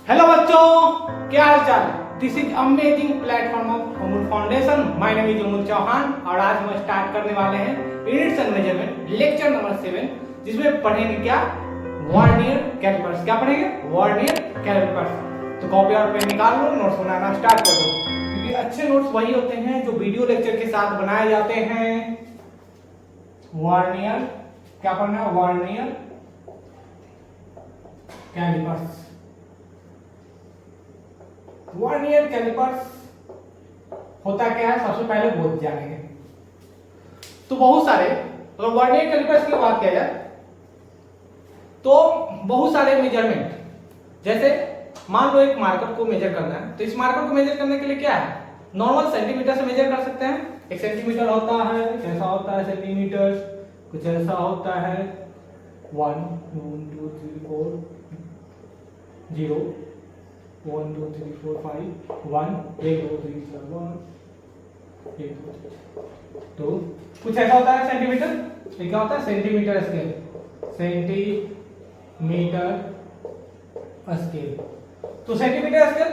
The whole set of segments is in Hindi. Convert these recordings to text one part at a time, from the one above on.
हेलो बच्चों, क्या हाल चाल। This is amazing platform of Amul foundation. My name is Amul Chauhan और आज हम स्टार्ट करने वाले हैं units and measurement lecture number 7, जिसमें पढ़ेंगे क्या, वर्नियर कैलिपर्स। क्या पढ़ेंगे? Vernier callipers. तो कॉपी और पेन निकाल लो, नोट्स बनाना स्टार्ट कर दो, क्योंकि अच्छे नोट्स वही होते हैं जो वीडियो लेक्चर के साथ बनाए जाते हैं। वर्नियर, क्या पढ़ना है? Vernier callipers. वर्नियर कैलिपर्स होता क्या है, सबसे पहले वो जानेंगे। तो बहुत सारे, तो वर्नियर कैलिपर्स की बात किया जाए तो बहुत सारे मेजरमेंट, जैसे मान लो एक मार्कर को मेजर करना है, तो इस मार्कर को मेजर करने के लिए क्या है, नॉर्मल सेंटीमीटर से मेजर कर सकते हैं। एक सेंटीमीटर होता है, कैसा होता है सेंटीमीटर, कुछ ऐसा होता है 1 2 3 4 0 1 2 3 4 5 1 1 2 3 4 1 1 2 कुछ ऐसा होता है सेंटीमीटर। ये क्या होता है? Centimetre scale. Centimetre scale. तो सेंटीमीटर स्केल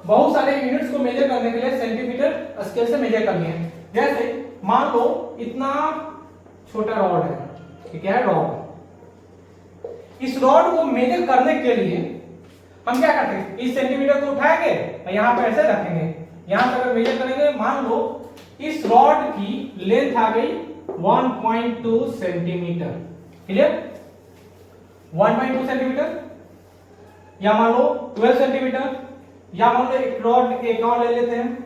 बहुत सारे यूनिट्स को मेजर करने के लिए सेंटीमीटर स्केल से मेजर करनी है। जैसे मान लो इतना छोटा रॉड है, ये क्या है? रॉड। इस रॉड को मेजर करने के लिए हम क्या करते हैं, इस सेंटीमीटर को उठाएंगे और यहाँ पे ऐसे रखेंगे, यहाँ पे अगर मेजर करेंगे, मान लो इस रॉड की लेंथ आ गई 1.2 सेंटीमीटर। क्लियर? 1.2 सेंटीमीटर, या मान लो 12 सेंटीमीटर, या मान लो एक रॉड एक और ले लेते हैं।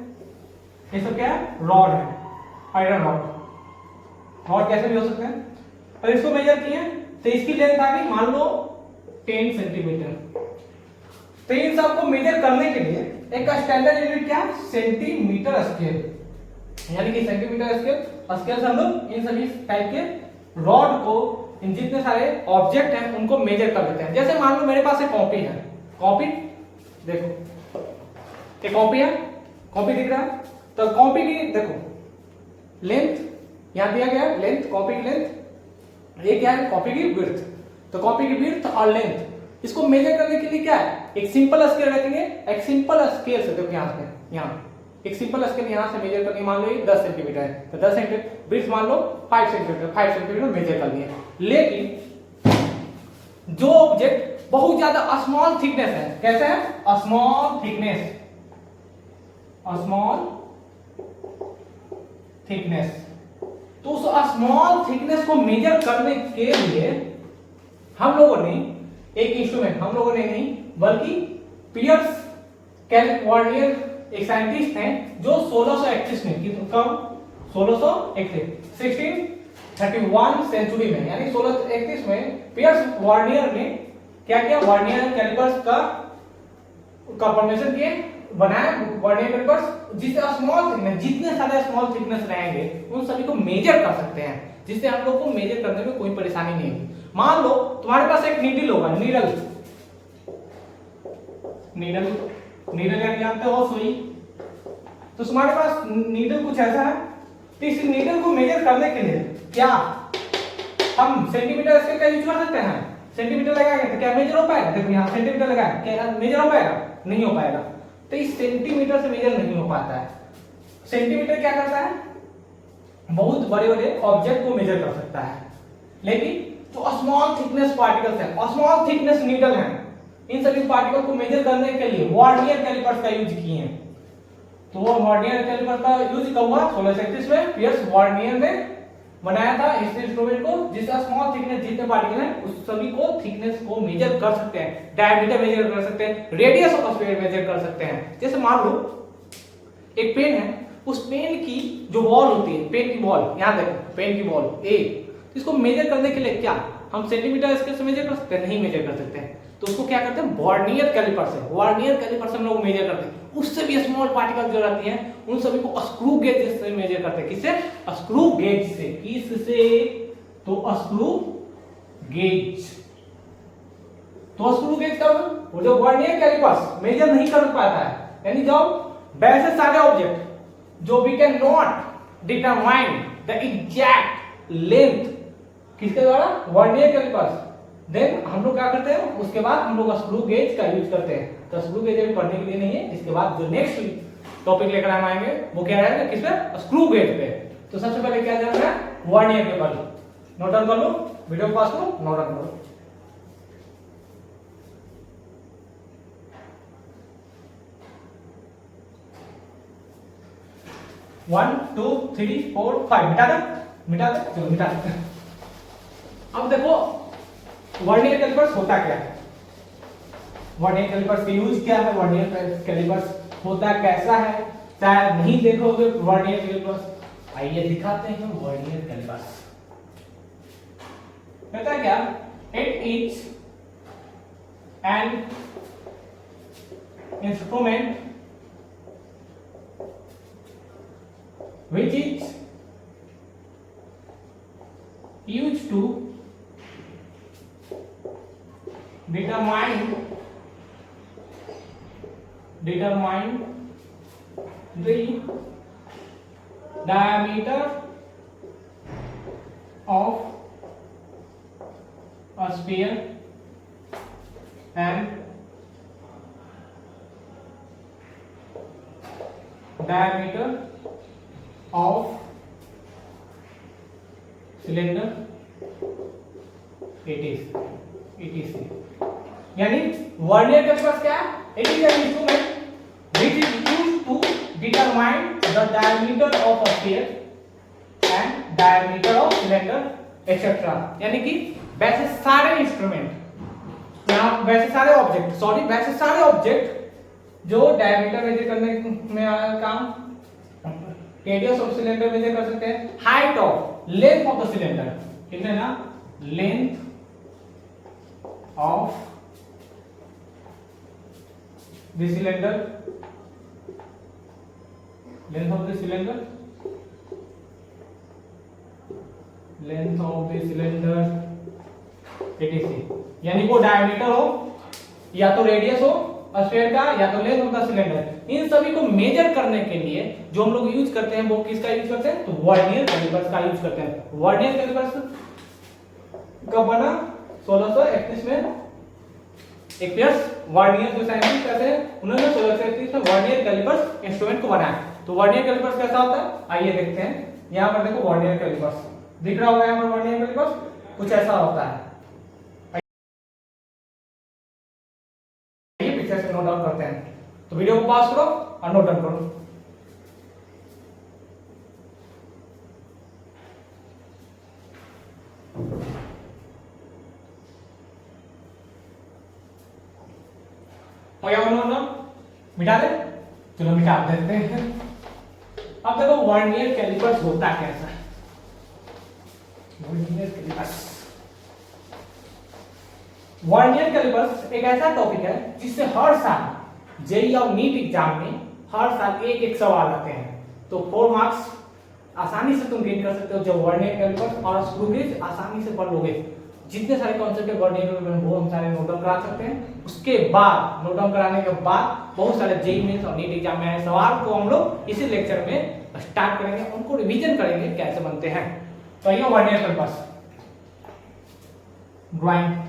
ये सब क्या है? रॉड है, आयरन रॉड। रॉड कैसे भी हो सकते हैं। और इसको मेजर किए तो इसकी लेंथ आ गई मान लो 10 सेंटीमीटर। तो इन सबको मेजर करने के लिए एक स्टैंडर्ड यूनिट क्या है? Centimetre scale. यानी कि सेंटीमीटर स्केल से हम लोग इन सभी टाइप के रॉड को, इन जितने सारे ऑब्जेक्ट हैं उनको मेजर कर लेते हैं। जैसे मान लो मेरे पास एक कॉपी है, कॉपी देखो, एक कॉपी है, कॉपी दिख रहा है, तो कॉपी की देखो लेंथ यहां दिया गया है, लेंथ, कॉपी की लेंथ, ये क्या है? कॉपी की विड्थ। तो कॉपी की विड्थ और लेंथ, इसको मेजर करने के लिए क्या है, एक सिंपल स्केल रखेंगे। एक सिंपल स्केल से देखो यहाँ पे, यहाँ एक सिंपल स्केल यहाँ से मेजर करनी, मान लो ये 10 सेंटीमीटर है, तो 10 सेंटीमीटर, विड्थ मान लो 5 सेंटीमीटर, 5 सेंटीमीटर मेजर कर लिए। लेकिन जो ऑब्जेक्ट बहुत ज्यादा स्मॉल थिकनेस है, कैसे है? Small thickness, small thickness. तो उस स्मॉल थिकनेस को मेजर करने के लिए हम लोगों ने एक इंस्ट्रूमेंट, हम लोगों ने नहीं बल्कि पियर्स वर्नियर एक साइंटिस्ट हैं जो 1631 में, कब? 1631 सेंचुरी में, यानी 1631 में पियर्स वर्नियर ने क्या किया? वर्नियर कैलिपर्स का फॉर्मेशन किए, बनाया वर्नियर कैलिपर्स, जिससे स्मॉल थिकनेस, जितने सारे स्मॉल थिकनेस रहेंगे उन सभी को मेजर कर सकते हैं, जिससे हम लोग को मेजर करने में कोई परेशानी नहीं होगी। मान लो तुम्हारे पास एक नीडल होगा, नीडल, नीडल, नीडल यानी जानते हो सुई। तो तुम्हारे पास नीडल कुछ ऐसा है, तो इस नीडल को मेजर करने के लिए क्या हम सेंटीमीटर स्केल का यूज कर सकते हैं? सेंटीमीटर लगाएंगे तो क्या मेजर हो पाएगा? देखो यहाँ सेंटीमीटर लगाया, क्या मेजर हो पाएगा? नहीं हो पाएगा। तो इस सेंटीमीटर से मेजर नहीं हो पाता है। सेंटीमीटर क्या करता है? बहुत बड़े बड़े ऑब्जेक्ट को मेजर कर सकता है, लेकिन जो स्मॉल थिकनेस पार्टिकल्स है, स्मॉल थिकनेस नीडल है, इन सभी पार्टिकल को मेजर करने के लिए वर्नियर कैलिपर्स का यूज किए हैं। तो वो वर्नियर कैलिपर का यूज कब हुआ? 1631 में पियर्स वर्नियर ने बनाया था इस इंस्ट्रूमेंट को, जिसका स्मॉल थिकनेस जितने पार्टिकल हैं उस सभी को थिकनेस को मेजर कर सकते हैं, डायमीटर मेजर कर सकते हैं, रेडियस ऑफ स्फीयर मेजर कर सकते हैं। जैसे मान लो एक पेन है, उस पेन की जो बॉल होती है, पेन की बॉल, यहां देखो पेन की बॉल ए, इसको मेजर करने के लिए क्या हम सेंटीमीटर स्केल से मेजर कर सकते हैं? नहीं मेजर कर सकते हैं। तो उसको क्या करते हैं? वर्नियर कैलिपर से, वर्नियर कैलिपर से हम लोग मेजर करते हैं। उससे भी स्मॉल पार्टिकल जो रहती हैं उन सभी को स्क्रू गेज से मेजर करते हैं। किससे? स्क्रू गेज से। किससे? तो स्क्रू गेज। तो स्क्रू गेज का वो जो वर्नियर कैलिपर्स मेजर नहीं कर पाता है, यानी जब वैसे सारे ऑब्जेक्ट जो we can not determine the exact length, किसके द्वारा? Vernier callipers. देन हम लोग क्या करते हैं, उसके बाद हम लोग स्क्रू गेज का यूज करते हैं। तो स्क्रू गेज अभी पढ़ने के लिए नहीं है, इसके बाद जो नेक्स्ट टॉपिक लेकर हम आएंगे वो क्या रहेगा, किस पे, स्क्रू गेज पे। तो सबसे पहले क्या जाना है, वर्नियर केबल। नोट डाउन कर लो, वीडियो पास करो, नोट डाउन करो। One two three four five, मिटा दे, मिटा दे, चलो मिटा दे। अब देखो वर्नियर कैलिपर्स होता क्या है, वर्नियर कैलिपर्स का यूज क्या है, वर्नियर कैलिपर्स होता कैसा है, शायद नहीं देखोगे वर्नियर कैलिपर्स। आइए दिखाते हैं वर्नियर कैलिपर्स। कहता क्या, it is an instrument which is used to determine the diameter of a sphere and diameter of cylinder etc। यानी वर्नियर कैलिपर्स क्या है, it is an instrument which is used to determine the diameter of a sphere and diameter of cylinder etcetera. यानी कि वैसे सारे इंस्ट्रूमेंट या वैसे सारे ऑब्जेक्ट, वैसे सारे ऑब्जेक्ट जो डायमीटर मेजर करने में आया काम, रेडियस ऑफ सिलेंडर मेजर कर सकते हैं, height of, length of the cylinder, ठीक है ना, length of the cylinder, length of the cylinder, length of the cylinder ETC. यानी वो डायमीटर हो या तो रेडियस हो स्फीयर का या तो लेंथ ऑफ द सिलेंडर, इन सभी को मेजर करने के लिए जो हम लोग यूज करते हैं वो किसका यूज करते हैं, तो वर्नियर कैलिपर्स का यूज करते हैं। वर्नियर कैलिपर्स कब बना, 1631 में एक पियर्स वर्नियर जो साइंटिस्ट कहते हैं उन्होंने 1631 में वर्नियर कैलिपर्स इंस्ट्रूमेंट को बनाया। तो वर्नियर कैलिपर्स कैसा होता है, आइए देखते हैं। यहाँ पर देखो वर्नियर कैलिपर्स दिख रहा होगा, यहाँ पर वर्नियर कैलिपर्स कुछ ऐसा होता है। पिक्चर से नोट डाउन करते हैं, तो वीडियो को पॉज करो और नोट डाउन करो। मिटा दे, चलो मिटा देते हैं। अब देखो वर्नियर कैलिपर्स होता कैसा है, वर्नियर कैलिपर्स। वर्नियर कैलिपर्स एक ऐसा टॉपिक है जिससे हर साल जेईई और नीट एग्जाम में हर साल एक एक सवाल आते हैं। तो 4 मार्क्स आसानी से तुम गेन कर सकते हो जब वर्नियर कैलिपर्स और स्क्रू गेज आसानी से पढ़ लोगे। जितने सारे कॉन्सेप्ट है वर्नियर में वो हम सारे नोट डाउन करा सकते हैं। उसके बाद नोट डाउन कराने के बाद बहुत सारे जेईई मेंस और नीट एग्जाम में आए सवाल को हम लोग इसी लेक्चर में स्टार्ट करेंगे, उनको रिवीजन करेंगे कैसे बनते हैं। तो ये vernier callipers drawing.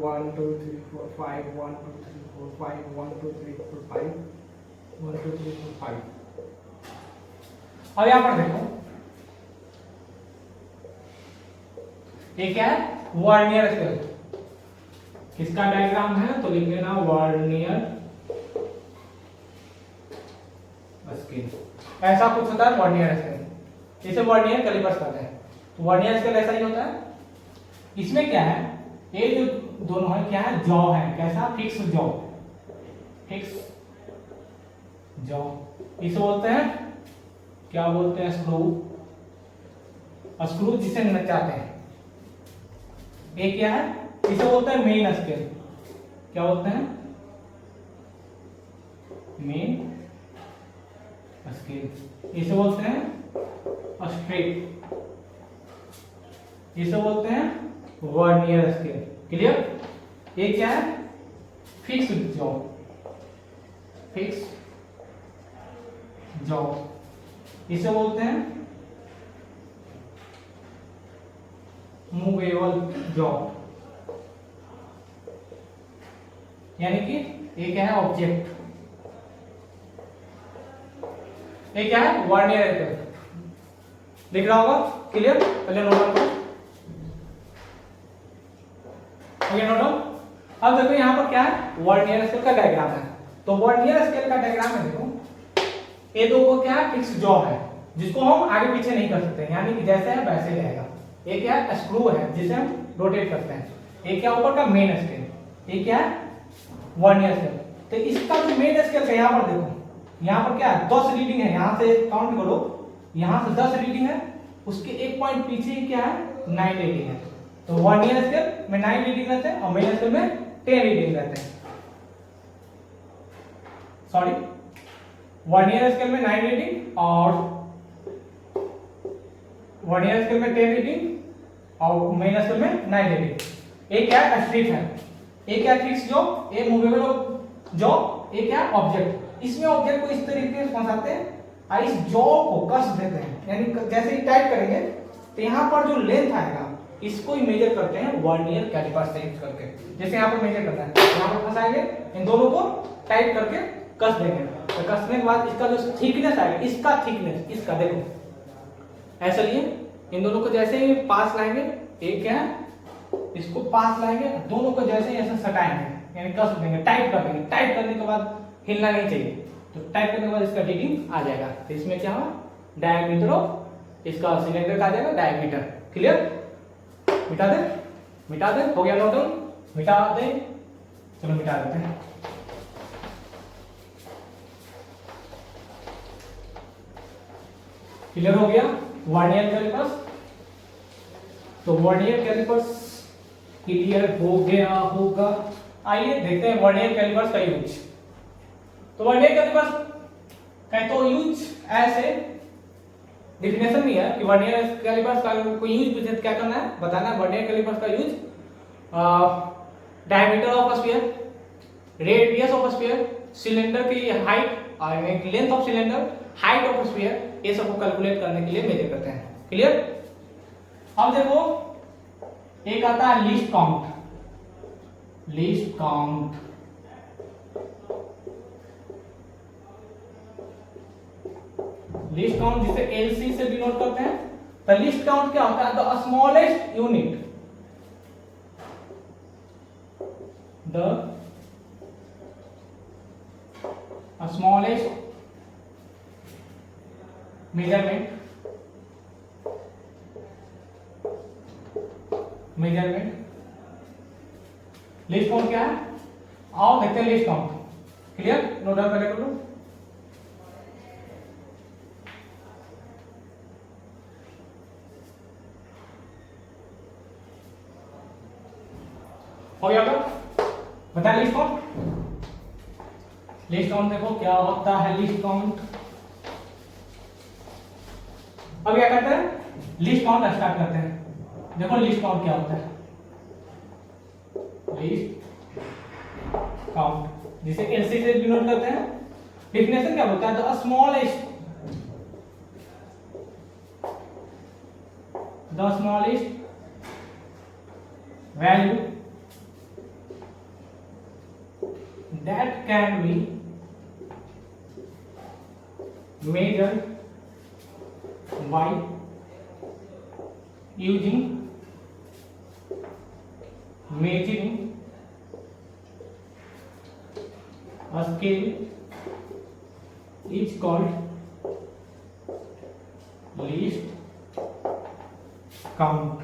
One, two, three, four, five. 1, 2, 3, 4, 5. 1, 2, 3, 4, 5. 1, 2, 3, 4, 5। अब यहां पर देखो ये क्या है, वर्नियर स्केल। किसका डायग्राम है तो लिख लेना वर्नियर स्केल। ऐसा कुछ होता है वर्नियर स्केल, इसे वर्नियर कैलिपर्स कहते हैं। तो वर्नियर स्केल ऐसा ही होता है। इसमें क्या है, ये जो दोनों है क्या है, जॉ है, कैसा फिक्स जॉ, फिक्स जॉ। इसे बोलते हैं क्या बोलते हैं, स्क्रू, स्क्रू जिसे नचाते हैं। ये क्या है, इसे बोलते हैं मेन स्केल। क्या बोलते हैं, मेन स्केल। इसे बोलते हैं स्ट्रेट, इसे बोलते हैं वर्नियर स्केल। क्लियर। ये क्या है, फिक्स जॉ, फिक्स जॉ। इसे बोलते हैं मूवेबल जॉ, यानी कि ये क्या है, ऑब्जेक्ट। ये क्या है, वर्नियर स्केल। लिख रहा होगा, क्लियर। पहले नोट डाउन करो, नोट डाउन। अब देखो यहाँ पर क्या है, वर्नियर स्केल का डायग्राम है। तो वर्नियर स्केल का डायग्राम है, देखो ये दो को क्या है, फिक्स जॉ है, जिसको हम आगे पीछे नहीं कर सकते, यानी कि जैसे है वैसे ही रहेगा। ये क्या है, स्क्रू है जिसे हम रोटेट करते हैं। ये क्या ऊपर का मेन स्केल, ये क्या है वर्नियर स्केल। तो इसका जो मेन स्केल है, यहाँ पर देखो, यहाँ पर क्या है 10 रीडिंग है, यहाँ से काउंट करो, यहाँ से 10 रीडिंग है, उसके एक पॉइंट पीछे ही क्या है 9 रीडिंग है। तो वर्नियर स्केल में 9 रीडिंग रहते हैं और मेन स्केल में 10 रीडिंग रहते हैं। सॉरी, वर्नियर स्केल में 9 रीडिंग और वर्नियर स्केल में 10 रीडिंग और मेन स्केल में 9 रीडिंग। एक क्या है, स्ट्रिप है, एक क्या फिक्स जॉ, एक मूवेबल जॉ, एक क्या ऑब्जेक्ट। इसमें ऑब्जेक्ट को इस तरीके से फंसाते हैं और इस जॉ को कस देते हैं, यानी जैसे ही टाइट करेंगे तो यहाँ पर जो लेंथ आएगा इसको ही मेजर करते हैं वर्नियर कैलिपर से यूज करके। जैसे यहाँ पर मेजर करना है, यहाँ पर फंसाएंगे, इन दोनों को टाइट करके कस देंगे। तो कसने के बाद इसका जो थिकनेस आएगा, इसका थिकनेस, इसका देखो ऐसे लिए इन दोनों को जैसे ही पास लाएंगे, एक क्या है इसको पास लाएंगे, दोनों को जैसे ही ऐसे सटाएंगे, यानी कस देंगे, टाइट कर देंगे। टाइट करने के बाद हिलना नहीं चाहिए, तो टाइट करने के बाद इसका रीडिंग आ जाएगा। तो इसमें क्या होगा, डायमीटर ऑफ इसका सिलेंडर का आ जाएगा डायमीटर। क्लियर। मिटा दे, मिटा दे, हो गया नोट डाउन, मिटा दे, चलो मिटा देते हैं। क्लियर हो गया वर्नियर कैलिपर्स। तो वर्नियर कैलिपर्स क्लियर हो गया होगा। आइए देखते हैं वर्नियर कैलिपर्स का यूज। तो वर्नियर कैलिपर्स का तो यूज ऐसे डिफिनेशन भी है कि वर्नियर कैलिपर्स का कोई यूज पूछे क्या करना है, बताना है। वर्नियर कैलिपर्स का use diameter of sphere, radius of sphere, cylinder की हाइट और length of cylinder, height of sphere, ये सब को कैलकुलेट करने के लिए मेजर करते हैं। क्लियर। अब देखो एक आता है least count, least count. Least count जिसे एलसी से डिनोट करते हैं। तो लीस्ट काउंट क्या होता है, the smallest unit, the smallest measurement, measurement. List count क्या है, आओ देखते हैं list count. Clear, note down पहले कर लो। हो गया बताए लिस्ट काउंट। लिस्ट काउंट देखो क्या होता है लिस्ट काउंट। अब क्या करते हैं, लिस्ट काउंट स्टार्ट करते हैं। देखो लिस्ट काउंट क्या होता है, लिस्ट काउंट जिसे एलसी से डिनोट करते हैं। डेफिनेशन क्या बोलता है, the smallest, the smallest value that can be measured by using measuring scale is called least count,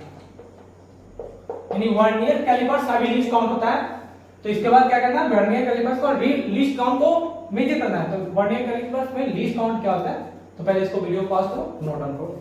यानी वर्नियर कैलिपर्स का भी लीस्ट काउंट होता है। तो इसके बाद क्या करना है, वर्नियर कैलिपर्स को लीस्ट काउंट को मेजर करना है। तो वर्नियर कैलिपर्स में लीस्ट काउंट क्या होता है, तो पहले इसको वीडियो पॉज करो, नोट डाउन करो।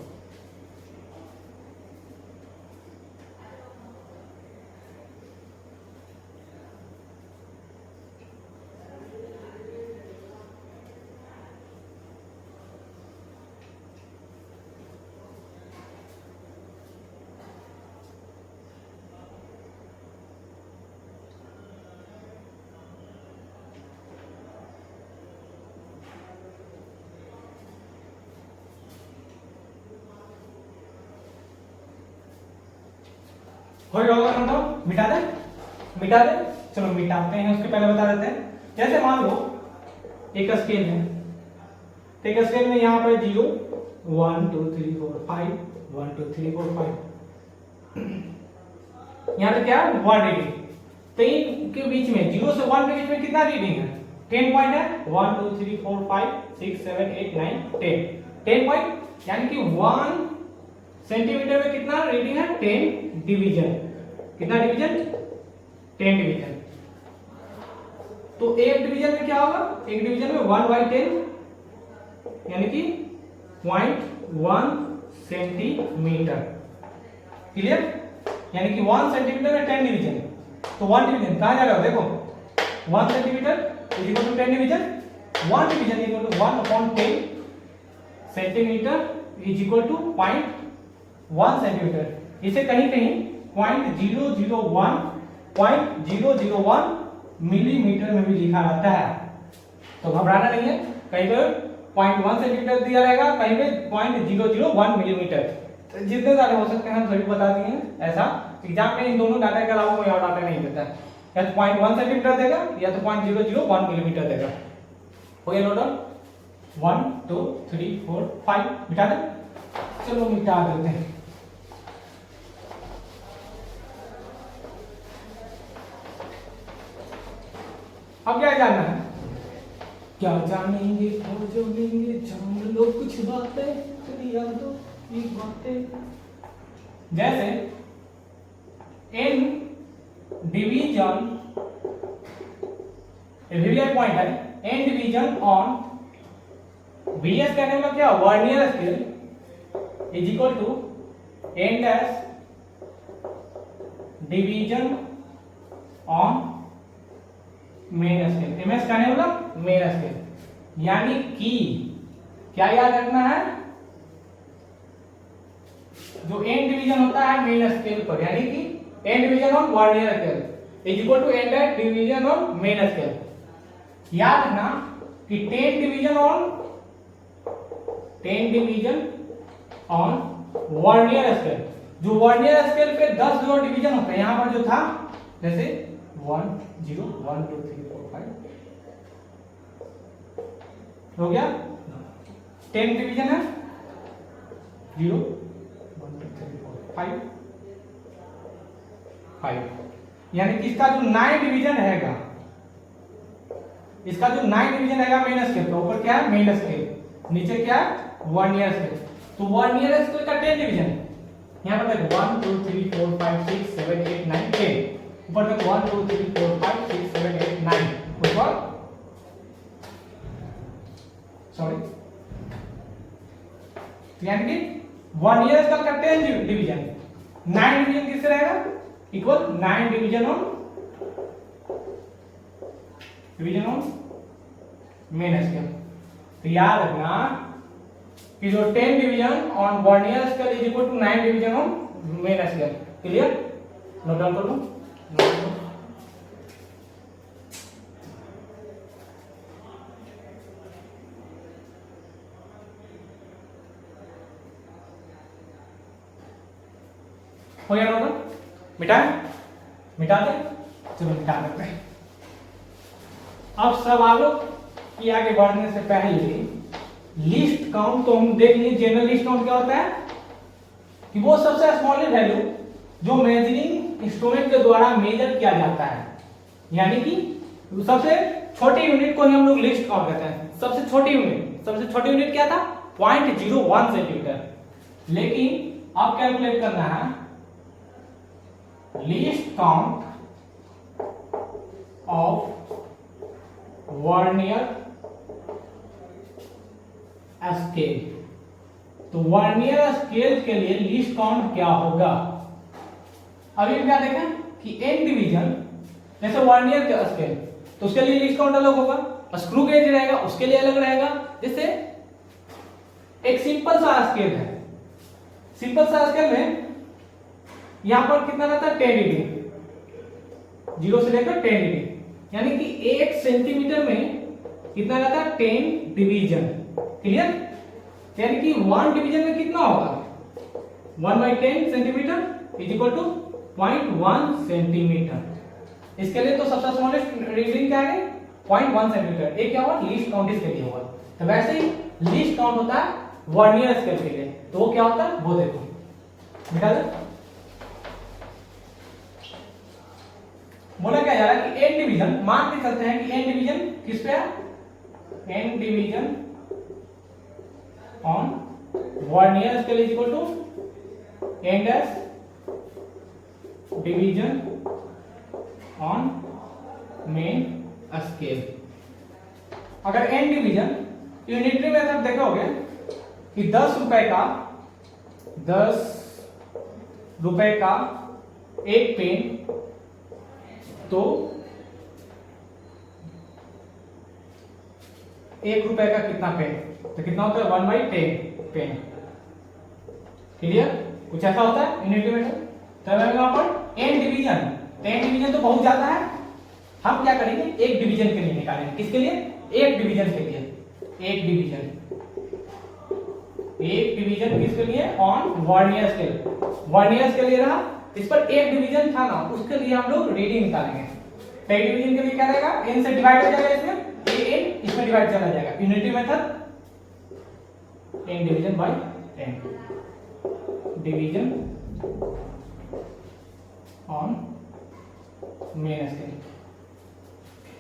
हो गया होगा नोट, मिटा दे, मिटा दे। चलो मिटाते हैं, उसके पहले बता देते हैं। जैसे मान लो एक स्केल है, तो एक स्केल में यहाँ पर 0 1 2 3 4 5 1 2 3 4 5, यहाँ पे क्या 1 रीडिंग। तो इनके बीच में 0 से 1 के बीच में कितना रीडिंग है, 10 पॉइंट है। 1 2 3 4 5 6 7 8 9 10 पॉइंट, यानी कि 1 सेंटीमीटर में कितना रीडिंग है, 10 डिवीजन। कितना डिवीजन, 10 डिवीजन। तो एक डिवीजन में क्या होगा, एक डिवीजन में 1/10 यानी कि 0.1 सेंटीमीटर। क्लियर, यानी कि 1 सेंटीमीटर में 10 डिवीजन। तो 1 डिवीजन कहां जा रहा है, देखो 1 centimetre is equal to 10 division. 1 division equal to 1/10 centimetre is equal to 0.1 centimetre. इसे कहीं कहीं 0.001 मिलीमीटर में भी लिखा रहता है। तो घबराना नहीं है, कहीं पे 0.1 सेंटीमीटर दिया रहेगा, कहीं पे 0.001 मिलीमीटर। तो जितने सारे हो सकते हैं हम सभी बता दिए हैं। ऐसा एग्जाम में इन दोनों डाटा के अलावा कोई और डाटा नहीं देता है, या तो 0.1 सेंटीमीटर देगा या तो 0.001 मिलीमीटर देगा। हो गया नोट, 1 2 3 4 5 मिटा दे। चलो मिटा देते हैं। अब क्या जानना है, क्या जानेंगे और जो लेंगे, जान लो कुछ बातें, दुनिया दो ये बातें। जैसे इन डिवीजन, वीवीआई पॉइंट है, एन डिवीजन ऑन वीएस कहने का क्या, vernier scale is equal to n dash division on main scale. MS कहने वाला मेन स्केल, यानी कि क्या याद रखना है, जो एन डिवीजन होता है मेन स्केल पर, यानी कि n division on vernier scale is equal to n dash division on main scale. याद रखना कि 10 डिवीजन ऑन वर्नियर स्केल, जो वर्नियर स्केल पे 10 जो डिवीजन होते हैं, यहां पर जो था जैसे 1 0 1 2 3 4 5 हो गया, 10 डिवीजन है 0 1 2 3 4 5 5, यानी कि इसका जो 9 डिवीजन रहेगा, इसका जो 9 डिवीजन रहेगा मेन स्केल का, ऊपर क्या है मेन स्केल, नीचे क्या है वर्नियर स्केल। तो वर्नियर स्केल का 10 डिवीजन, यहां पर देखो 1 2 3 4 5 6 7 8 9 10, ऊपर देखो 1 2 3 4 5 6 7 8 9, ऊपर सॉरी, यानी कि वर्नियर स्केल का 10 डिवीजन, 9 डिवीजन किससे रहेगा, equal 9 division on main scale. तो याद रखना कि जो 10 division on vernier scale is equal to 9 division on main scale. Clear, note down कर लो। हो गया नोट, मिटा दे, चलो मिटा देते हैं। अब सवालों की आगे बढ़ने से पहले लिस्ट काउंट तो हम देख लिए। जनरल लिस्ट काउंट क्या होता है कि वो सबसे स्मॉलेस्ट वैल्यू जो मेजरिंग इंस्ट्रूमेंट के द्वारा मेजर किया जाता है, यानी कि सबसे छोटी यूनिट को ही हम लोग लीस्ट काउंट कहते हैं। सबसे छोटी यूनिट क्या था? 0.01 सेंटीमीटर। लेकिन अब कैलकुलेट करना है least count of vernier scale. तो वर्नियर स्केल के लिए लीस्ट काउंट क्या होगा? अभी क्या देखें कि एन डिवीजन, जैसे वर्नियर का स्केल तो उसके लिए लीस्ट काउंट अलग होगा, स्क्रू गेज रहेगा उसके लिए अलग रहेगा। जैसे एक सिंपल सा स्केल है, सिंपल सा स्केल में यहां पर कितना रहता है? 10 डिग्री, 0 से लेकर 10 डिग्री, यानी कि 1 सेंटीमीटर में कितना रहता है? 10 डिवीजन। क्लियर? यानी कि 1 डिवीजन में कितना होगा? 1/10 centimetre is equal to 0.1 centimetre. इसके लिए तो सबसे स्मॉलेस्ट रीडिंग क्या है? 0.1 सेंटीमीटर। ये क्या हुआ? लीस्ट काउंट इसके लिए हुआ। तो वैसे ही लीस्ट काउंट होता है वर्नियर स्केल के लिए, तो वो क्या होता है वो देखो, दिखा दे। बोला क्या जा रहा है कि एन डिवीजन, मान के चलते हैं कि एन डिवीजन किस पे है? N division on vernier scale is equal to n dash division on main scale. अगर एन डिवीजन यूनिटरी मेथड देखोगे कि 10 रुपए का एक पेन, तो 1 रुपए का कितना पेन? तो कितना होता है? 1/10 पेन। क्लियर? कुछ ऐसा होता है यूनिटरी मेथड। तो वहां पर एन डिवीजन, 10 डिवीजन तो बहुत ज्यादा है, हम क्या करेंगे? एक डिवीजन के लिए निकालेंगे। किसके लिए? एक डिवीजन के लिए। एक डिवीजन किसके लिए? On vernier scale. Vernier scale ये रहा, इस पर एक डिवीजन था ना, उसके लिए हम लोग रीडिंग निकालेंगे। तो एक डिवीजन के लिए क्या रहेगा? n से डिवाइड हो जाएगा, इसमें ये n इसमें डिवाइड चला जाएगा। Unity method n division bye 10 division on main scale.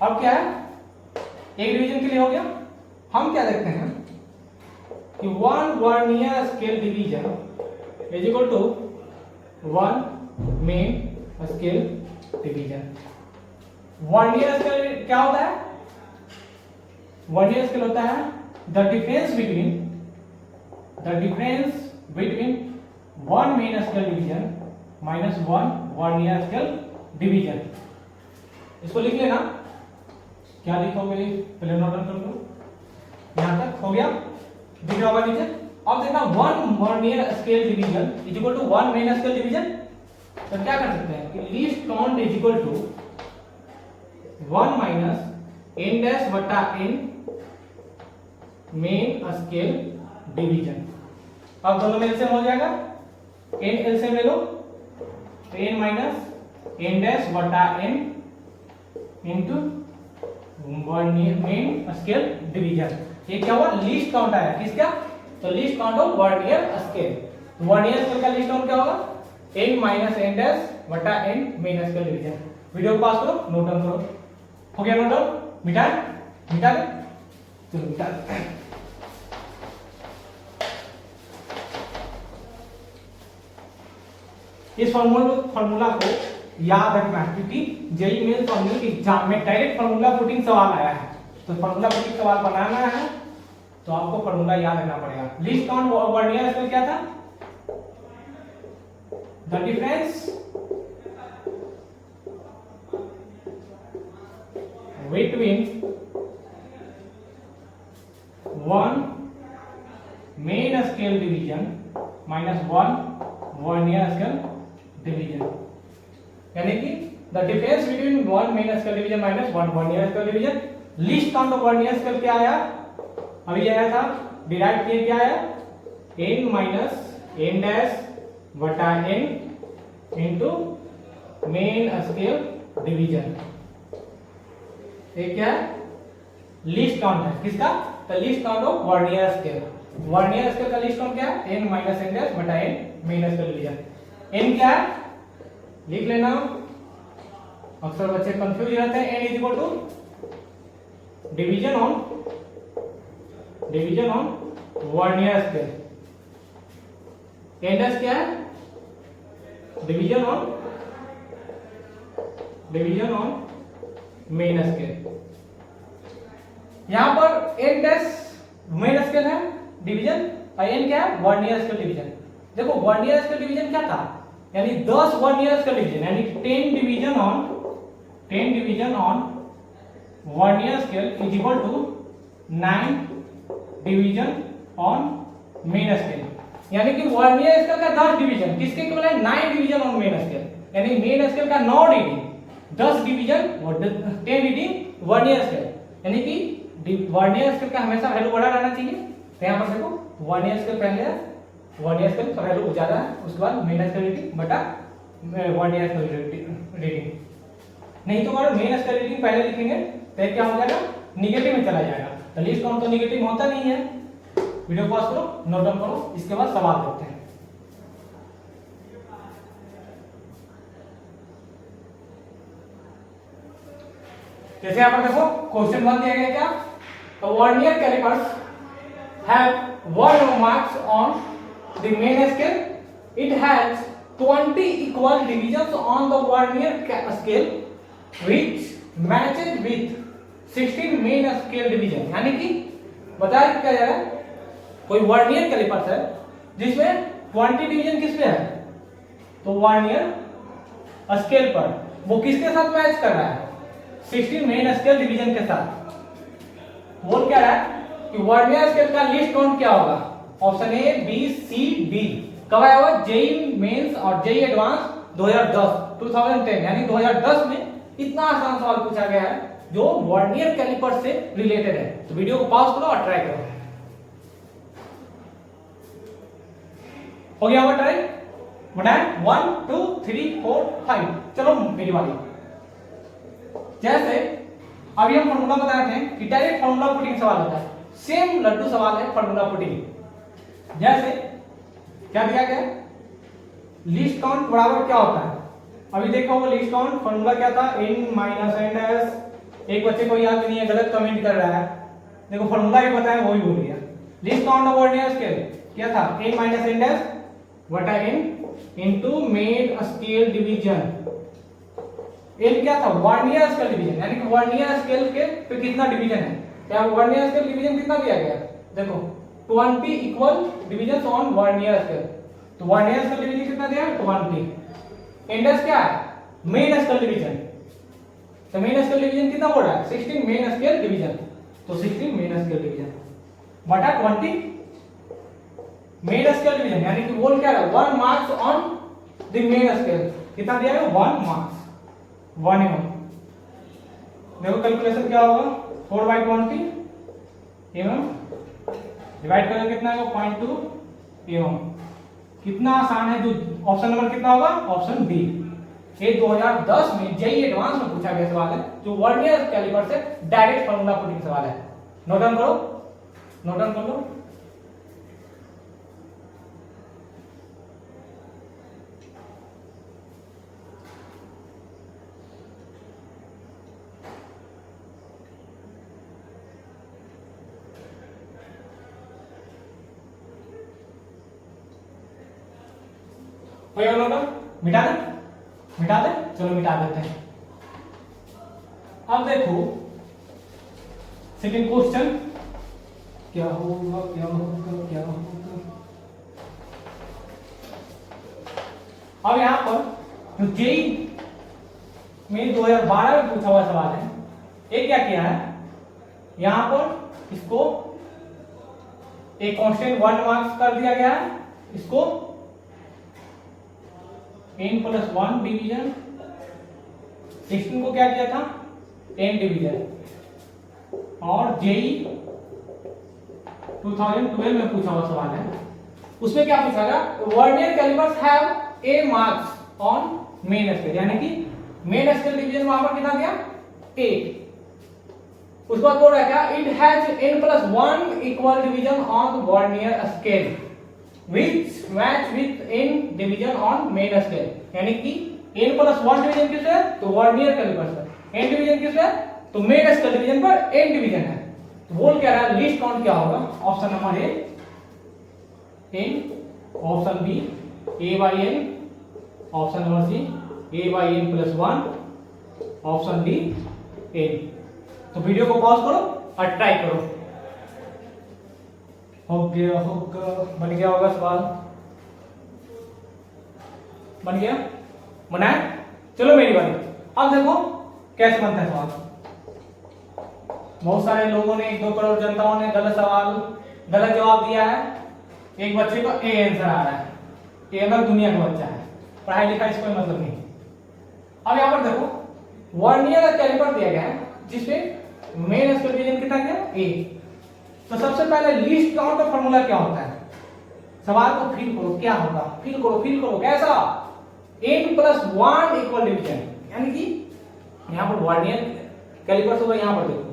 अब क्या है? एक डिवीजन के लिए हो गया। हम क्या देखते हैं कि 1 vernier scale division is equal to 1 main scale division. Vernier scale क्या होता है? वर्नियर स्केल होता है the difference between 1 main scale division minus 1 vernier scale division. इसको लिख लेना। क्या लिखोगे? पहले नोट डाउन कर लो। यहां तक हो गया, दिख रहा होगा नीचे। अब देखना 1 vernier scale division is equal to 1 main scale division. तो क्या कर सकते हैं कि least count is equal to 1 minus n dash बटा n मेन स्केल डिवीजन। अब दोनों में एलसीएम हो जाएगा, n एलसीएम ले लो, n माइनस n डैश बटा n into vernier main scale division. ये क्या हुआ? लीस्ट काउंट आया। किसका? तो least count of vernier scale. Vernier scale का लीस्ट काउंट क्या होगा? n माइनस n डैश बटा n main scale division. Video को पास करो, नोट डाउन करो। हो गया नोट डाउन? मिटा दे, चलो मिटा दे। इस फार्मूला को याद रखना है, क्योंकि जेईई मेंस और नीट एग्जाम में डायरेक्ट फार्मूला पुटिंग सवाल आया है। तो फार्मूला पुटिंग सवाल बनाना है तो आपको फार्मूला याद रखना पड़ेगा। लीस्ट काउंट वर्नियर स्केल क्या था? The difference between 1 main scale division minus 1 vernier scale division, यानी कि the difference between 1 main scale division minus 1 vernier scale division. Least count of vernier scale क्या आया? अभी ये आया था, डिराइव किए क्या आया? n माइनस n डैश बटा n into main scale division. ये क्या है? लीस्ट काउंट है। किसका? तो least count of vernier scale. Vernier scale का लीस्ट काउंट क्या है? n माइनस n डैश बटा n main scale division. n क्या है? लिख लेना, अक्सर बच्चे कंफ्यूज रहते हैं। n is equal to division on vernier scale. N dash क्या है? Division on main scale. यहां पर एन डैश मेन स्केल है डिवीजन, और एन क्या है? Vernier scale division. देखो वर्नियर स्केल डिवीजन क्या था, यानी 10 वर्नियर स्केल डिवीजन, यानी 10 division on vernier scale is equal to 9 division on main scale. यानी कि वर्नियर स्केल का 10 डिवीजन किसके इक्वल है? 9 डिवीजन ऑन मेन स्केल। यानी मेन स्केल का 9 रीडिंग, 10 डिवीजन और 10 रीडिंग वर्नियर स्केल। यानी कि वर्नियर स्केल का हमेशा वैल्यू बड़ा रहना चाहिए। तो यहाँ पर देखो वर्नियर स्केल पहले है, वर्नियर स्केल का वैल्यू ज्यादा है, उसके बाद मेन स्केल रीडिंग बटा वर्नियर स्केल रीडिंग। नहीं तो अगर मेन स्केल रीडिंग पहले लिखेंगे तो क्या हो जाएगा? निगेटिव में चला जाएगा। तो लीस्ट काउंट तो निगेटिव होता नहीं है। वीडियो पॉज करो, नोट डाउन करो, इसके बाद सवाल देखते हैं। जैसे यहाँ पर देखो क्वेश्चन 1 दिया गया क्या? Vernier callipers have 1 marks on the main scale. It has 20 equal divisions on the vernier scale which matches with 16 main scale division। यानी कि बताया क्या जा रहा है, कोई वर्नियर कैलिपर्स है जिसमें 20 डिवीजन किस पे है? तो वर्नियर स्केल पर वो किसके साथ मैच कर रहा है? 16 मेन स्केल डिवीजन के साथ। बोल क्या रहा है कि वर्नियर स्केल का लिस्ट काउंट क्या होगा? Option A, B, C, D. कब आया हुआ? जेई मेंस और जेई एडवांस 2010, यानी 2010 में इतना आसान सवाल पूछा गया है जो वर्नियर कैलिपर से रिलेटेड है। तो वीडियो को पॉज करो और ट्राई करो। हो गया होगा ट्राई? बनाए 1 2 3 4 5। चलो मेरी बारी। जैसे अभी हम फॉर्मूला बताए थे कि डायरेक्ट फॉर्मूला पुटिंग सवाल होता है, सेम लड्डू सवाल है फॉर्मूला पुटिंग। जैसे क्या दिया गया? लिस्ट काउंट बराबर क्या होता है? अभी देखो लिस्ट काउंट फॉर्मूला क्या था? n minus n dash. एक बच्चे को याद नहीं है, गलत कमेंट कर रहा है। देखो फॉर्मूला भी बताया, वो ही भूल गया। List count of vernier scale क्या था? n माइनस एन डैश बटा n into main scale division. n क्या था? वर्नियर स्केल डिवीजन, यानी कि वर्नियर स्केल के पे कितना डिवीजन है। क्या वर्नियर स्केल डिवीजन कितना दिया गया? देखो 20 equal division on vernier scale. तो वर्नियर स्केल डिवीजन कितना दिया है? 20। इंडेक्स क्या है? Main scale division. तो मेन स्केल डिवीजन कितना हो रहा है? 16 मेन स्केल डिवीजन। तो 16 मेन स्केल डिवीजन बटा 20 मेन स्केल डिवीजन, यानी कि बोल क्या है? 1 marks on the main scale. कितना दिया है? 1 मार्क्स, 1 mm। देखो कैलकुलेशन क्या होगा? 4/20 mm डिवाइड करेंगे कितना होगा? 0.2 mm। कितना आसान है। जो ऑप्शन नंबर कितना होगा? Option B. ये 2010 में जेई एडवांस में पूछा गया सवाल है, जो वर्नियर कैलिपर से डायरेक्ट फॉर्मूला पुटिंग सवाल है। नोट डाउन करो, नोट डाउन कर लो। मिटा दे, मिटा दे, चलो मिटा देते हैं। अब देखो सेकंड क्वेश्चन क्या होगा, क्या होगा, क्या होगा। अब यहां पर जो जेई में 2012 में पूछा हुआ सवाल है, ये क्या किया है? यहां पर इसको एक कांस्टेंट 1 मार्क्स कर दिया गया है, इसको n+1 डिवीजन। 16 को क्या किया था? 10 डिवीजन। और जेई 2012 में पूछा हुआ सवाल है, उसमें क्या पूछा गया? Vernier callipers have a marks on main scale, यानी कि मेन स्केल डिवीजन वहां पर कितना दिया? 8। उसके बाद बोल रहा है क्या? It has n+1 equal division on vernier scale which match with n division on main scale। यानी कि n+1 डिवीजन किस है? तो वर्नियर कैलिपर्स है। n डिवीजन किस है? तो मेन स्केल डिवीजन पर n डिवीजन है, तो बोल क्या रहा है लीस्ट काउंट क्या होगा, option number A n, option B a by n, option number C a by n plus 1, option D n। तो वीडियो को पॉज करो और ट्राई करो। हो गया होगा, बन गया होगा सवाल, बन गया, बनाए। चलो मेरी बारी, अब देखो कैसे बनता है सवाल। बहुत सारे लोगों ने, 1-2 करोड़ जनताओं ने गलत सवाल, गलत जवाब दिया है। एक बच्चे को ए आंसर आ रहा है, ये अगर दुनिया का बच्चा है, पढ़ाई लिखाई से कोई मतलब नहीं। अब यहाँ पर देखो वर्नियर कैलिपर दिया गया है जिसपे मेन स्केल डिवीजन कितना गया ए। तो सबसे पहले लीस्ट काउंट का फॉर्मूला क्या होता है, सवाल को फील करो क्या होगा, फील करो कैसा, n plus 1 इक्वल डिवीजन, यानी कि यहाँ पर वर्नियर कैलिपर्स होगा, यहाँ पर देखो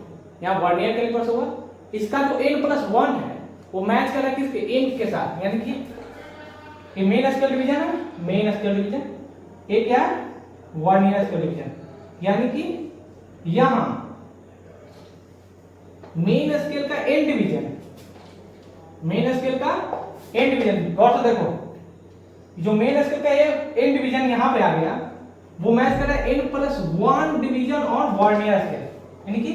यहाँ वर्नियर कैलिपर्स होगा, इसका जो n plus 1 है वो मैच कर रहा है किसके, n के साथ, यानी कि ये मेन स्केल डिवीजन है, मेन स्केल डिवीजन, ये क्या है वर्नियर स्केल डिवीजन, यानी कि यहां मेन स्केल का n डिवीजन, मेन स्केल का n डिवीजन, गौर से देखो जो मेन स्केल का ये n डिवीजन यहां पे आ गया वो मैच कर रहा है n plus 1 division on vernier scale, यानी कि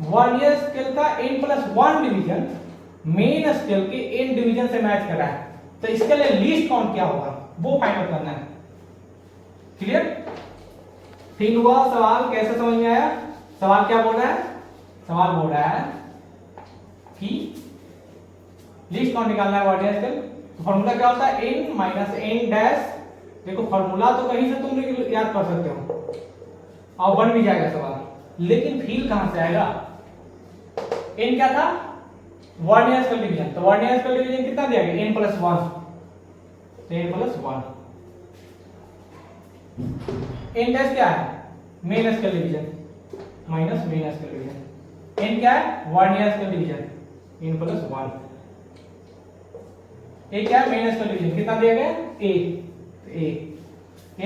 वर्नियर स्केल का n plus 1 division main scale के n डिवीजन से मैच कर रहा है। तो इसके लिए लीस्ट काउंट क्या होगा वो फाइंड आउट करना है। क्लियर, ठीक हुआ सवाल, कैसे समझ में आया, सवाल क्या बोल रहा है, सवाल बोल रहा है कि लीस्ट काउंट निकालना है वर्नियर स्केल। तो फॉर्मूला क्या होता है n माइनस n डैश, देखो फॉर्मूला तो कहीं से तुम याद कर सकते हो और बन भी जाएगा सवाल, लेकिन फील कहां से आएगा, n क्या था वर्नियर स्केल डिवीजन, तो वर्नियर स्केल डिवीजन कितना दिया गया n plus 1, तो n plus 1, n डैश क्या है main scale division minus main scale division, n क्या है vernier scale division n plus 1, a क्या है मेन स्केल डिवीजन कितना दिया गया a,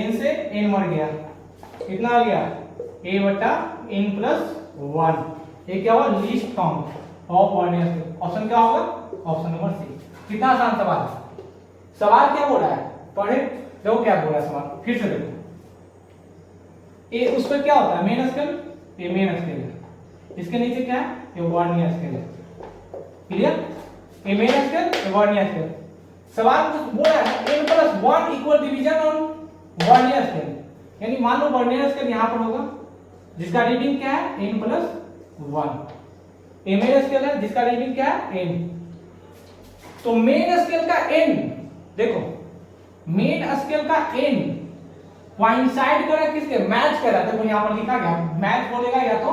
n से n मर गया, कितना आ गया a बटा n plus 1, ये क्या हुआ least count of vernier scale. Option क्या होगा, ऑप्शन नंबर सी। कितना आसान सवाल है, सवाल क्या बोल रहा है पढ़े, देखो क्या बोल रहा है सवाल, फिर से देखो ए उस पर क्या होता है मेन स्केल, ये मेन स्केल है, इसके नीचे क्या है ये वर्नियर स्केल है, क्लियर, ये मेन स्केल ये वर्नियर स्केल। सवाल कुछ बोल रहा है n plus 1 equal division on vernier scale, यानी मान लो वर्नियर स्केल यहां पर होगा जिसका रीडिंग क्या है n plus 1, ये मेन स्केल है जिसका रीडिंग क्या है n, तो मेन स्केल का n, देखो मेन स्केल का n कोइंसाइड कर रहा है किसके, मैच कर रहा है, देखो यहां पर लिखा गया मैच बोलेगा या तो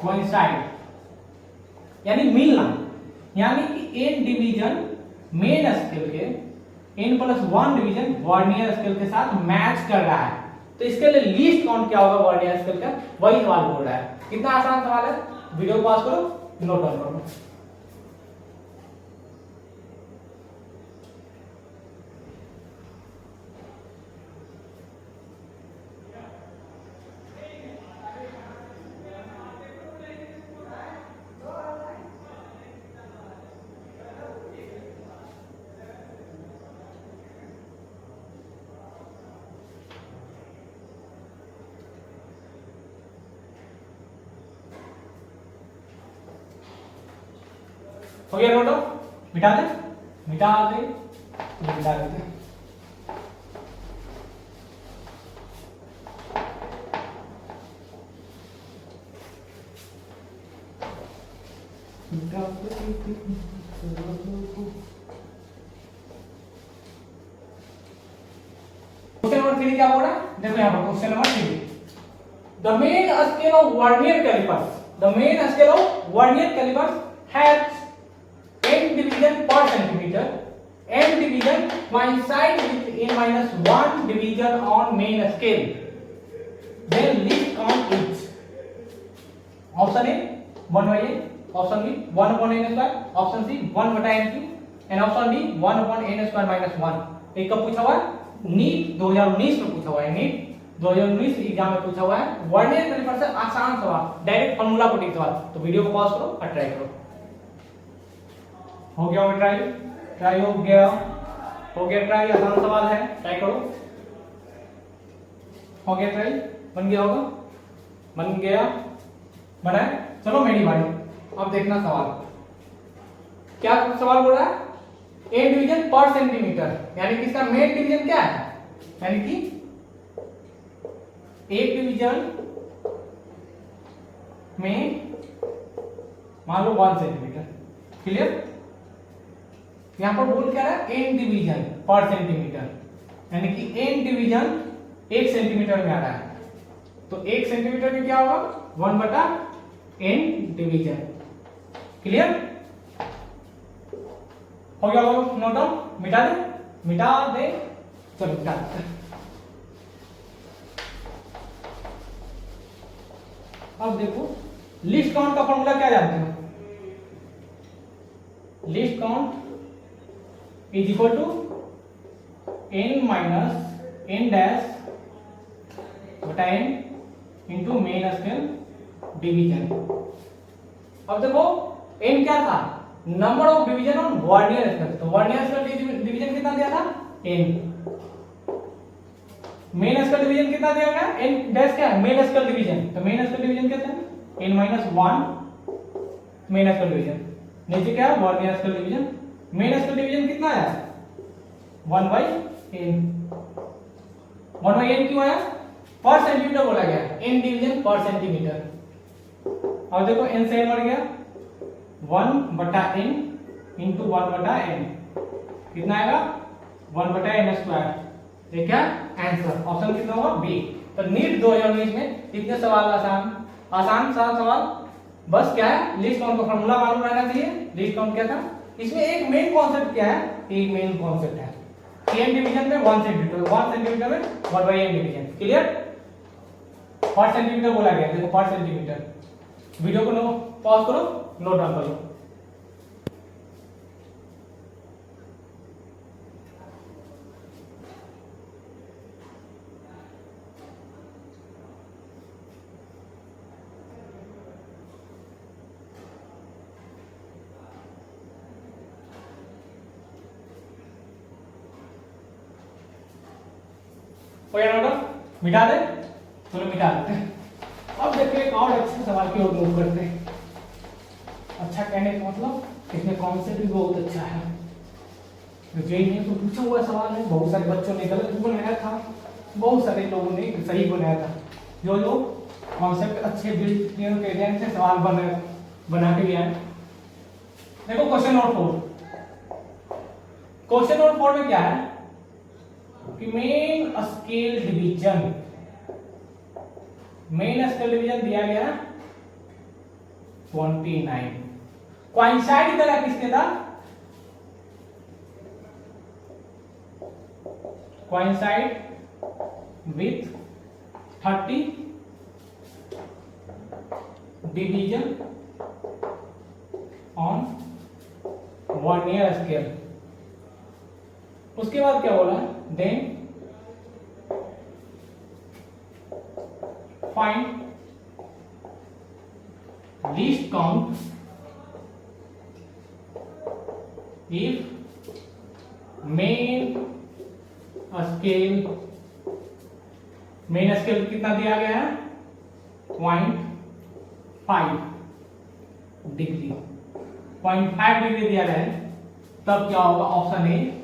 कोइंसाइड, यानी मिलना, यानी कि n डिवीजन मेन स्केल के n plus 1 division vernier scale के साथ मैच कर रहा है। तो इसके लिए लीस्ट काउंट क्या होगा वर्नियर स्केल का, वही सवाल बोल रहा है। कितना आसान सवाल है, वीडियो पॉज करो, नोट डाउन करो। हो गया नोट, मिटा दे, मिटा दे, मिटा देते। क्वेश्चन नंबर 3 क्या बोल रहा है, देखो यहाँ पर question number 3, the main scale of vernier callipers, the main scale of vernier callipers has n division per centimeter, n division coincide with n minus 1 division on main scale, then least count is option A 1 by a, option B 1 upon n square, option C 1 बटा n cube, and option D 1 upon n square minus 1। एक कब पूछा हुआ है, नीट 2019 में पूछा हुआ है, नीट 2019 एग्जाम में पूछा हुआ है वर्नियर कैलिपर से आसान सवाल, डायरेक्ट फार्मूला पुटिंग सवाल। तो वीडियो को पॉज करो और ट्राई करो। हो गया ट्राई, ट्राई हो गया ट्राई, आसान सवाल है, ट्राई करो। हो गया ट्राई, बन गया होगा, बन गया, बना है। चलो मेरी बारी, अब देखना सवाल क्या सवाल बोल रहा है, एन डिवीजन पर सेंटीमीटर, यानी कि इसका मेन डिवीजन क्या है, यानी कि एक डिवीजन में मान लो 1 सेंटीमीटर। क्लियर? यहां पर बोल क्या रहा है, एन डिवीजन पर सेंटीमीटर, यानी कि एन डिवीजन 1 सेंटीमीटर में आ रहा है। तो 1 सेंटीमीटर में क्या होगा, 1/n डिवीजन। क्लियर? हो गया होगा नोट डाउन, मिटा दे, चलो मिटा दे। अब देखो लिस्ट काउंट का फॉर्मूला क्या जानते हो, least count is equal to n minus n dash बटा n into main scale division. अब देखो n क्या था, number of division on vernier scale, तो वर्नियर स्केल डिवीजन कितना दिया था, n। मेन स्केल डिवीजन कितना दिया गया, n डैश क्या है, मेन स्केल डिवीजन, तो मेन स्केल डिवीजन कितना है, n minus 1 main scale division. नीचे क्या है, vernier scale division. Main scale division कितना है, 1/n। 1/n क्यों है, पर सेंटीमीटर बोला गया, n डिवीजन पर सेंटीमीटर। अब देखो n से n बढ़ गया, 1/n इंटू 1/n कितना आएगा, 1/n स्क्वायर। ये क्या आंसर, ऑप्शन कितना होगा, बी। तो नीट 2019 में इतने सवाल आसान सा सवाल, बस क्या है, लिस्ट काउंट का फॉर्मूला मालूम रहना चाहिए। लिस्ट काउंट क्या था, इसमें एक मेन कॉन्सेप्ट क्या है, एक मेन कॉन्सेप्ट है n डिवीजन में 1 सेंटीमीटर, 1 सेंटीमीटर में 1/n डिवीजन। क्लियर? पर सेंटीमीटर बोला गया, देखो पर सेंटीमीटर। वीडियो को पॉज करो, नोट डाउन करो। मिटा दे, चलो मिटा देते हैं। अब देखिए एक और अच्छे सवाल की ओर मूव करते हैं। अच्छा कहने का मतलब इसमें कॉन्सेप्ट भी बहुत अच्छा है, जेईई में तो पूछा हुआ सवाल है, बहुत सारे बच्चों ने गलत भी बनाया था, बहुत सारे लोगों ने सही बनाया था। जो लोग कॉन्सेप्ट अच्छे बिल्ड के से सवाल बना के लिया है। देखो क्वेश्चन नंबर 4, क्वेश्चन नंबर 4 में क्या है कि main scale division, main scale division दिया गया 29, कोइंसाइड करा किसके था, coincide with 30 division on vernier scale. उसके बाद क्या बोला, then find least count if main scale, main scale कितना दिया गया है 0.5 डिग्री, 0.5 डिग्री दिया गया है। तब क्या होगा, option A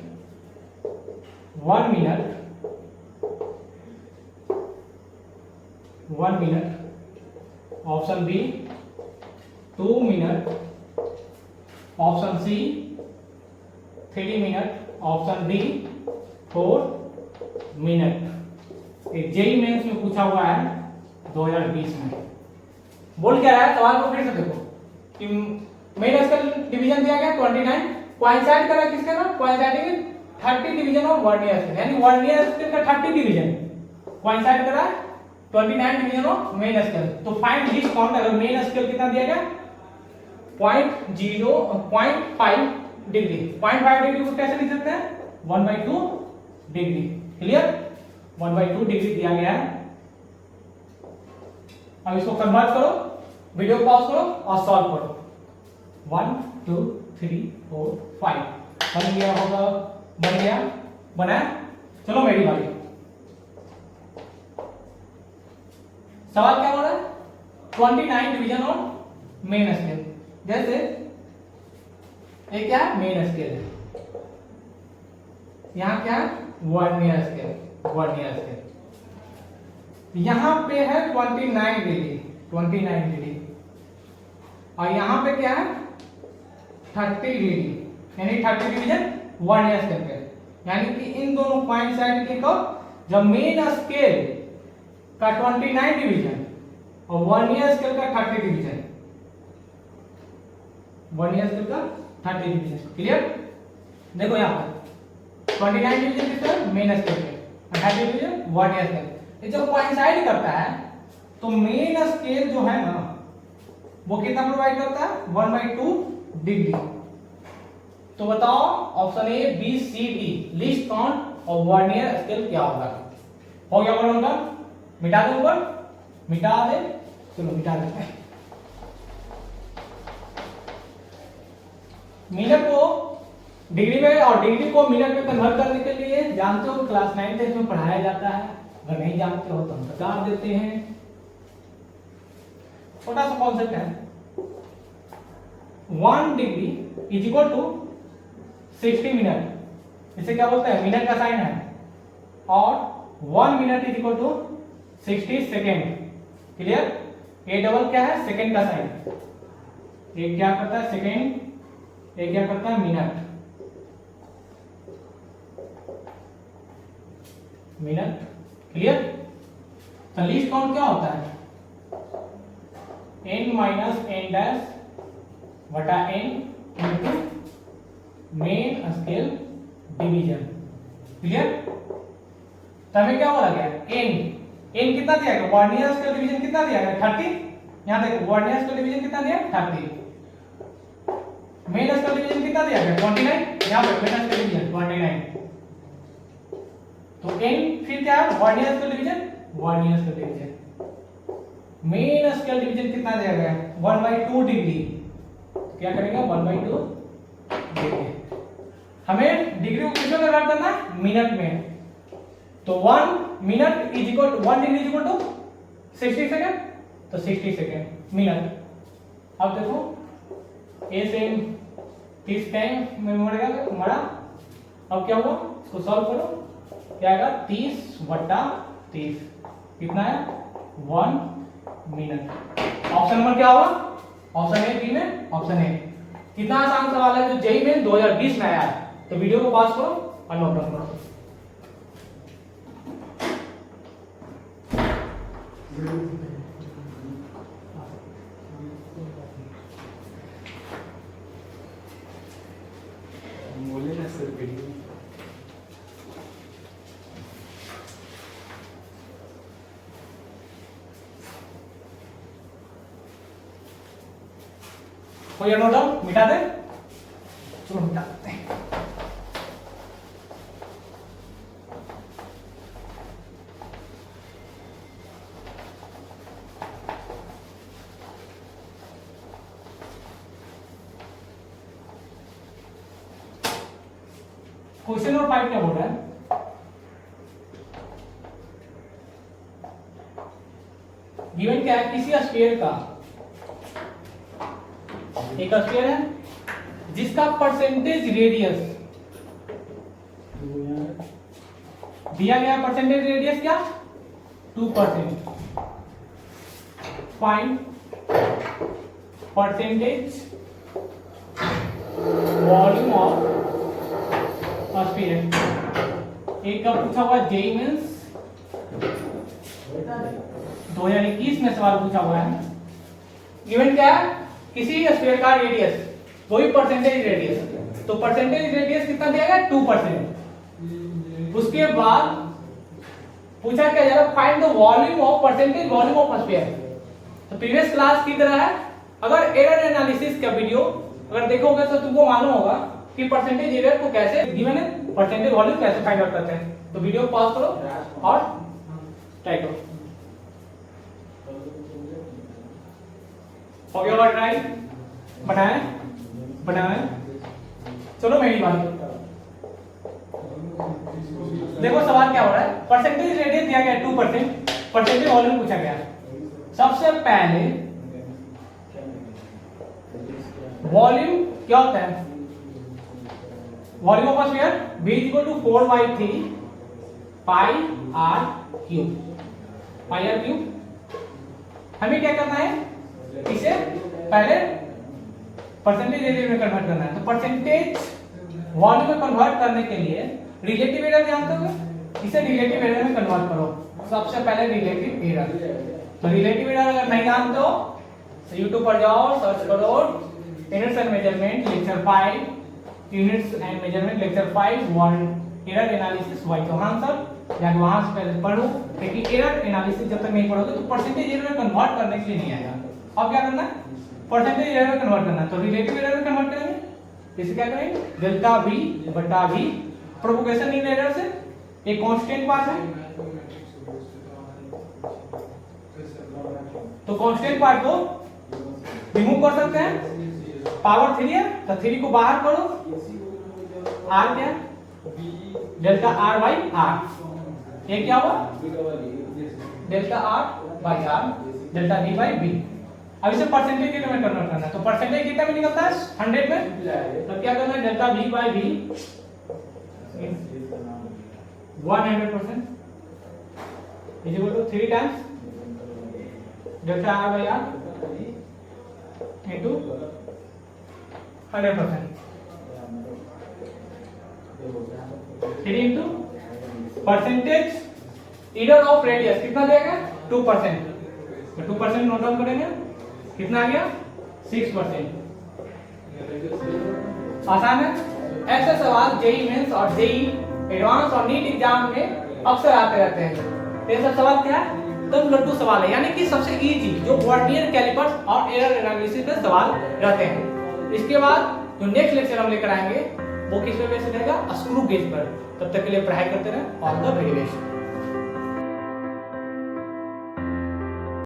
1 minute, 1 minute, option B 2 minute, option C 3 minute, option D 4 minute. JEE mains में पूछा हुआ है 2020 में। बोल क्या रहा है, सवाल को फिर से देखो कि मेन स्केल डिवीजन दिया गया 29, कोइंसाइड करा किसका ना, coinciding with 30 division of vernier scale, यानी वर्नियर स्केल का 30 डिवीजन कोइंसाइड करा 29 डिवीजन ऑफ मेन स्केल। तो फाइंड लीस्ट काउंट, अगर मेन स्केल कितना दिया गया 0.5 डिग्री, 0.5 डिग्री को कैसे लिख सकते हैं, 1/2 डिग्री। क्लियर, 1/2 डिग्री दिया गया है अब इसको कन्वर्ट करो, वीडियो पॉज करो और सॉल्व करो। 1 2 3 4 5 बन गया होगा, बन गया, बना। चलो मेरी बारी। सवाल क्या हो रहा है? 29 डिवीजन ऑन मेन स्केल। जैसे ये क्या है? मेन स्केल है, यहाँ क्या है? Vernier scale, vernier scale. यहाँ पे है 29 डिग्री, 29 डिग्री, और यहाँ पे क्या है? 30 डिग्री, यानी 30 डिवीजन वर्नियर स्केल पे। यानी कि इन दोनों पॉइंट साइड लिखो। जब मेन स्केल का 29 डिवीजन और वर्नियर स्केल का 30 डिवीजन, वर्नियर स्केल का 30 डिवीजन। क्लियर? देखो यहाँ पर 29 डिवीजन किसका? मेन स्केल पे, 30 डिवीजन वर्नियर स्केल। ये जब कोइंसाइड करता है तो मेन स्केल जो है ना वो कितना प्रोवाइड करता है? 1/2 डिग्री। तो बताओ option A B C D least count और वर्नियर स्केल क्या होगा? हो गया वन का? मिटा दो ऊपर, मिटा दे, चलो मिटा देते हैं। मिनट को डिग्री में और डिग्री को मिनट में कन्वर्ट करने के लिए जानते हो क्लास 9 में पढ़ाया जाता है। अगर नहीं जानते हो तो हम बता देते हैं, छोटा सा कॉन्सेप्ट है। 1 degree is equal to 60 minute. इसे क्या बोलते हैं? मिनट का साइन है। और 1 minute is equal to 60 second. Clear? ए डबल क्या है? सेकेंड का साइन। एक क्या करता है? सेकेंड, एक क्या करता है? Minute, minute. क्लियर? तो लीस्ट काउंट क्या होता है? n माइनस n डैश बटा n into main scale division. Clear? तो हमें क्या बोला गया? n कितना दिया गया? वर्नियर स्केल डिवीजन कितना दिया गया? 30। यहां देखो वर्नियर स्केल डिवीजन कितना दिया? 30। मेन स्केल डिवीजन कितना दिया गया? 29। यहां पे मेन स्केल डिवीजन 29। तो n फिर क्या है? Vernier scale division, vernier scale division. Main scale division कितना दिया गया? 1/2 डिग्री। क्या करेगा? 1/2 डिग्री। हमें डिग्री को किसमें कन्वर्ट करना है? मिनट में। तो 1 minute is equal to 1 degree is equal to 60 second. तो 60 सेकंड मिनट। अब देखो ए से 30 टाइम में मरा। अब क्या हुआ? इसको सॉल्व करो, क्या आएगा? 30/30 कितना है? 1 मिनट। ऑप्शन नंबर क्या होगा? ऑप्शन ए, बी में ऑप्शन ए। कितना आसान सवाल है जो जेईई में 2020 में आया है। तो वीडियो को पॉज करो और नोट डाउन करो। बोले ना सर वीडियो कोई नोट डाउन मिटा दे। चलो मिटा देते हैं। क्वेश्चन नंबर 5 क्या बोल रहा है? गिवन क्या है? किसी स्फीयर का, एक स्फीयर है जिसका परसेंटेज रेडियस दिया गया। परसेंटेज रेडियस क्या? 2%। Find percentage volume of sphere. एक का पूछा हुआ जेईई मेंस 2021 में सवाल पूछा हुआ है। गिवन क्या है? किसी स्फीयर का रेडियस, वही परसेंटेज रेडियस। तो परसेंटेज रेडियस कितना दिया गया? 2%। उसके बाद पूछा क्या जा रहा? Find the volume of percentage volume of sphere. तो प्रीवियस क्लास की तरह है। अगर एरर एनालिसिस का वीडियो अगर देखोगे तो तुमको मालूम होगा कि परसेंटेज एरर को कैसे गिवन है, परसेंटेज वॉल्यूम कैसे फाइंड आउट करते हैं। तो वीडियो पॉज करो और ट्राई करो। हो गया वर्ड राइट, बनाए बनाए। चलो मेरी बारी। देखो सवाल क्या हो रहा है, परसेंटेज रेडियस दिया गया 2%, परसेंटेज वॉल्यूम पूछा गया। सबसे पहले वॉल्यूम क्या होता है, volume of sphere V = 4/3 pi r cube, pi r cube. हमें क्या करना है, इसे पहले परसेंटेज एरिया में कन्वर्ट करना है। तो परसेंटेज वॉल्यूम में कन्वर्ट करने के लिए रिलेटिव एरर जानते हो, इसे रिलेटिव एरर में कन्वर्ट करो। सबसे पहले रिलेटिव एरर, तो रिलेटिव एरर अगर नहीं जानते हो तो YouTube पर जाओ, सर्च करो units and measurement lecture 5, units and measurement lecture 5 word error analysis by Chauhan sir, जाके वहां से पहले पढ़ो। क्योंकि एरर एनालिसिस जब तक नहीं पढ़ोगे तो परसेंटेज एरर में कन्वर्ट करने के लिए नहीं आएगा। अब क्या करना है, परसेंटेज एरर में कन्वर्ट करना है। तो रिलेटिव एरर में कन्वर्ट करेंगे, इसे क्या करेंगे, डेल्टा V बटा V प्रोपगेशन इन एरर से एक कांस्टेंट पार्ट है, तो कांस्टेंट पार्ट को रिमूव कर सकते हैं। पावर 3 है तो 3 को बाहर करो, r क्या, डेल्टा r बाई r, ये क्या हुआ, delta r by r, delta v by v। अब इसे परसेंटेज कितने में कन्वर्ट करना है, तो परसेंटेज कितने में निकलता है 100 में, तो क्या करना है, delta v by v 100% is equal to 3 times delta r by r into 100%, 3 into percentage error of radius कितना देगा 2%, तो 2% नोट डाउन करेंगे, कितना आ गया 6%। आसान है। ऐसे सवाल जेईई मेंस और जेईई एडवांस और नीट एग्जाम में अक्सर आते रहते हैं। ये सब सवाल क्या है, एकदम लड्डू सवाल है, यानी कि सबसे इजी जो वर्नियर कैलिपर्स और एरर एनालिसिस में सवाल रहते हैं। इसके बाद जो नेक्स्ट लेक्चर हम लेकर आएंगे वो किस पे बेस्ड रहेगा, स्क्रू गेज पर। तब तक के लिए पढ़ाई करते रहें। All the very best.